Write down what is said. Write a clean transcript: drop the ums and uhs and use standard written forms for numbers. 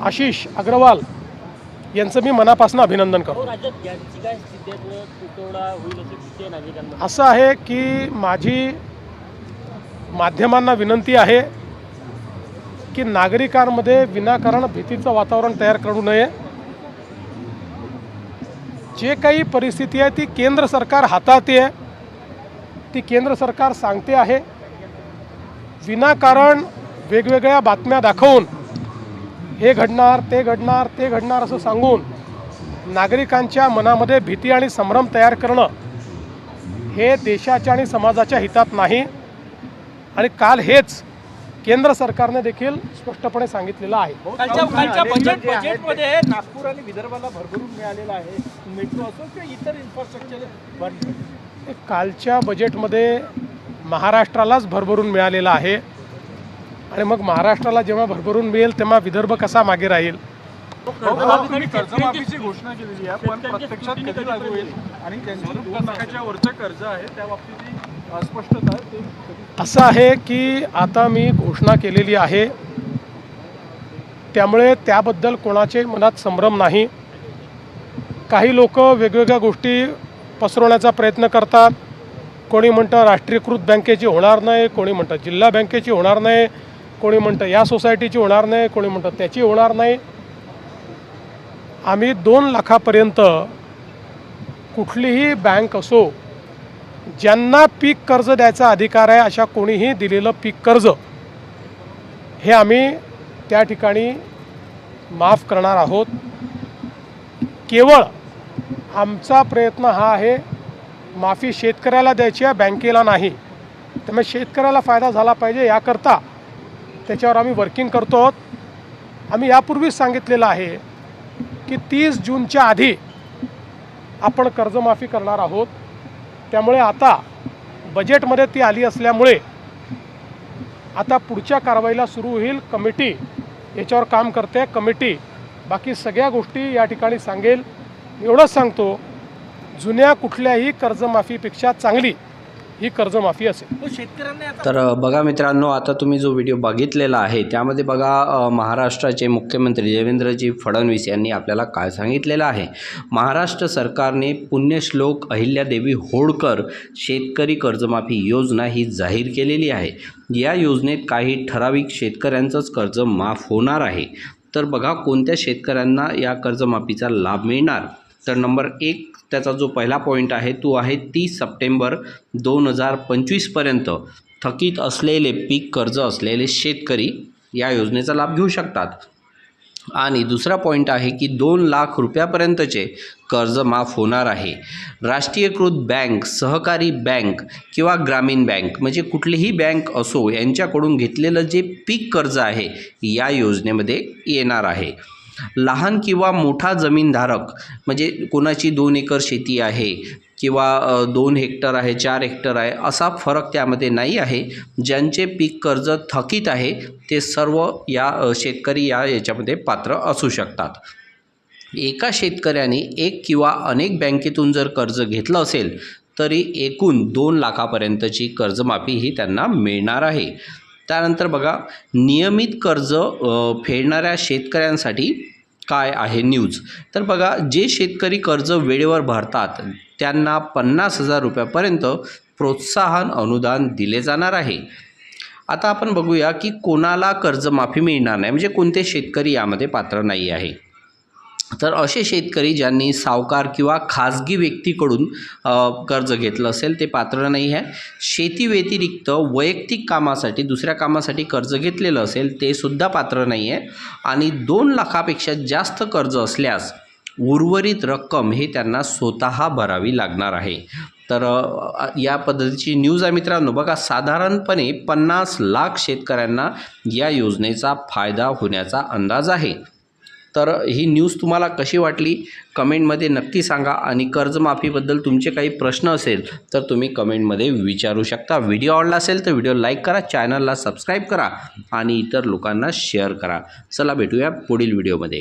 आशिष अग्रवाल यांचं मी मनापासून अभिनंदन करतो। असं आहे की माझी माध्यमांना विनंती आहे की नागरिकांमध्ये विनाकारण भीतीचं वातावरण तयार करू नये। जे काही परिस्थिती आहे ती केंद्र सरकार हाताळते आहे, ती केंद्र सरकार सांगते आहे। विनाकारण वेगवेगळ्या बातम्या दाखवून हे घडणार ते घडणार ते घडणार असं सांगून नागरिकांच्या मनामध्ये भीती आणि संभ्रम तयार करणं हे देशाच्या आणि समाजाच्या हितात नाही। आणि काल हेच केंद्र सरकारने देखील स्पष्टपणे सांगितलेलं आहे। कालच्या बजेटमध्ये नागपूर आणि विदर्भाला भरभरून मिळालेला आहे, मेट्रो असो किंवा इतर इन्फ्रास्ट्रक्चर। कालच्या बजेटमध्ये महाराष्ट्रालाच भरभरून मिळालेला आहे आणि मग महाराष्ट्राला जेव्हा भरभरून मिळेल तेव्हा विदर्भ कसा मागे राहील? कर्जमाफीची घोषणा केलेली आहे, पण प्रत्यक्षात कधी लागू होईल आणि ज्यांची 2 लाखाच्या वरचं कर्ज आहे त्या बाबतीतही अस्पष्टता आहे। असं आहे की आता मी घोषणा केलेली आहे, त्यामुळे त्याबद्दल कोणाचे मनात संभ्रम नाही। काही लोक वेगवेगळ्या गोष्टी पसरवण्याचा प्रयत्न करतात। कोणी म्हणतं राष्ट्रीयकृत बँकेची होणार नाही, कोणी म्हणतं जिल्हा बँकेची होणार नाही, कोणी म्हणतं या सोसायटीची होणार नाही, कोणी म्हणतं त्याची होणार नाही। आम्ही 2 लाखापर्यंत कुठलीही बँक असो, ज्यांना पीक कर्ज द्यायचा अधिकार आहे अशा कोणीही दिलेलं पीक कर्ज हे आम्ही त्या ठिकाणी माफ करणार आहोत। केवळ आमचा प्रयत्न हा आहे माफी शेतकऱ्याला द्यायची आहे, बँकेला नाही। त्यामुळे शेतकऱ्याला फायदा झाला पाहिजे याकरता त्याच्यावर आम्ही वर्किंग करतो आहोत। आम्ही यापूर्वीच सांगितलेलं आहे की 30 जूनच्या आधी आपण कर्जमाफी करणार आहोत। त्यामुळे आता बजेटमध्ये ती आली असल्यामुळे आता पुढच्या कारवाईला सुरू होईल। कमिटी याच्यावर काम करते, कमिटी बाकी सगळ्या गोष्टी या ठिकाणी सांगेल। एवढंच सांगतो, जुन्या कुठल्याही कर्जमाफीपेक्षा चांगली ही कर्जमाफी असेल। तर बघा मित्रांनो, आता तुम्ही जो व्हिडिओ बघितलेला आहे त्यामध्ये बघा महाराष्ट्राचे मुख्यमंत्री देवेंद्रजी फडणवीस यांनी आपल्याला काय सांगितलेलं आहे। महाराष्ट्र सरकारने पुण्यश्लोक अहिल्यादेवी होळकर शेतकरी कर्जमाफी योजना ही जाहीर केलेली आहे। या योजनेत काही ठराविक शेतकऱ्यांचंच कर्ज माफ होणार आहे। तर बघा कोणत्या शेतकऱ्यांना या कर्जमाफीचा लाभ मिळणार। तर नंबर 1 त्याचा जो पहिला पॉईंट आहे तो आहे 30 सप्टेंबर 2025 पर्यंत थकीत असलेले पीक कर्ज असलेले शेतकरी या योजनेचा लाभ घेऊ शकतात। आणि दुसरा पॉईंट आहे की 2 लाख रुपयापर्यंतचे कर्ज माफ होणार आहे। राष्ट्रीयकृत बँक, सहकारी बँक किंवा ग्रामीण बँक म्हणजे कुठलीही बँक असो यांच्याकडून घेतलेलं जे पीक कर्ज आहे या योजनेमध्ये येणार आहे। लहान किंवा मोठा जमीनधारक म्हणजे कोणाची 2 एकर शेती आहे किंवा 2 हेक्टर आहे, 4 हेक्टर आहे असा फरक त्यामध्ये नाही आहे। ज्यांचे पीक कर्ज थकीत आहे ते सर्व या शेतकरी याच्यामध्ये पात्र असू शकतात। एका शेतकऱ्याने 1 किंवा अनेक बँकेतून जर कर्ज घेतलं असेल तरी एकूण 2 लाखापर्यंतची कर्जमाफी ही त्यांना मिळणार आहे। त्यानंतर बघा नियमित कर्ज फेडणाऱ्या शेतकऱ्यांसाठी काय आहे न्यूज। तर बघा जे शेतकरी कर्ज वेळेवर भरतात त्यांना 50,000 रुपयापर्यंत प्रोत्साहन अनुदान दिले जाणार आहे। आता आपण बघूया की कोणाला कर्जमाफी मिळणार नाही, म्हणजे कोणते शेतकरी यामध्ये पात्र नाही आहे। तर असे शेतकरी ज्यांनी सावकार किंवा खाजगी व्यक्तीकडून कर्ज घेतलं असेल ते पात्र नाही आहे। शेती व्यतिरिक्त वैयक्तिक कामासाठी दुसऱ्या कामासाठी कर्ज घेतलेलं असेल ते सुद्धा पात्र नाही आहे। आणि 2 लाखापेक्षा जास्त कर्ज असल्यास उर्वरित रक्कम हे त्यांना स्वतः भरावी लागणार आहे। तर या पद्धतीची न्यूज आहे मित्रांनो। बघा साधारणपणे 50 लाख शेतकऱ्यांना या योजनेचा फायदा होण्याचा अंदाज आहे। तर ही न्यूज तुम्हाला कशी वाटली कमेंटमध्ये नक्की सांगा। आणि कर्जमाफीबद्दल तुमचे काही प्रश्न असेल तर तुम्ही कमेंटमध्ये विचारू शकता। व्हिडिओ आवडला असेल तर व्हिडिओ लाईक करा, चॅनलला सबस्क्राईब करा आणि इतर लोकांना शेअर करा। चला भेटूया पुढील व्हिडिओमध्ये।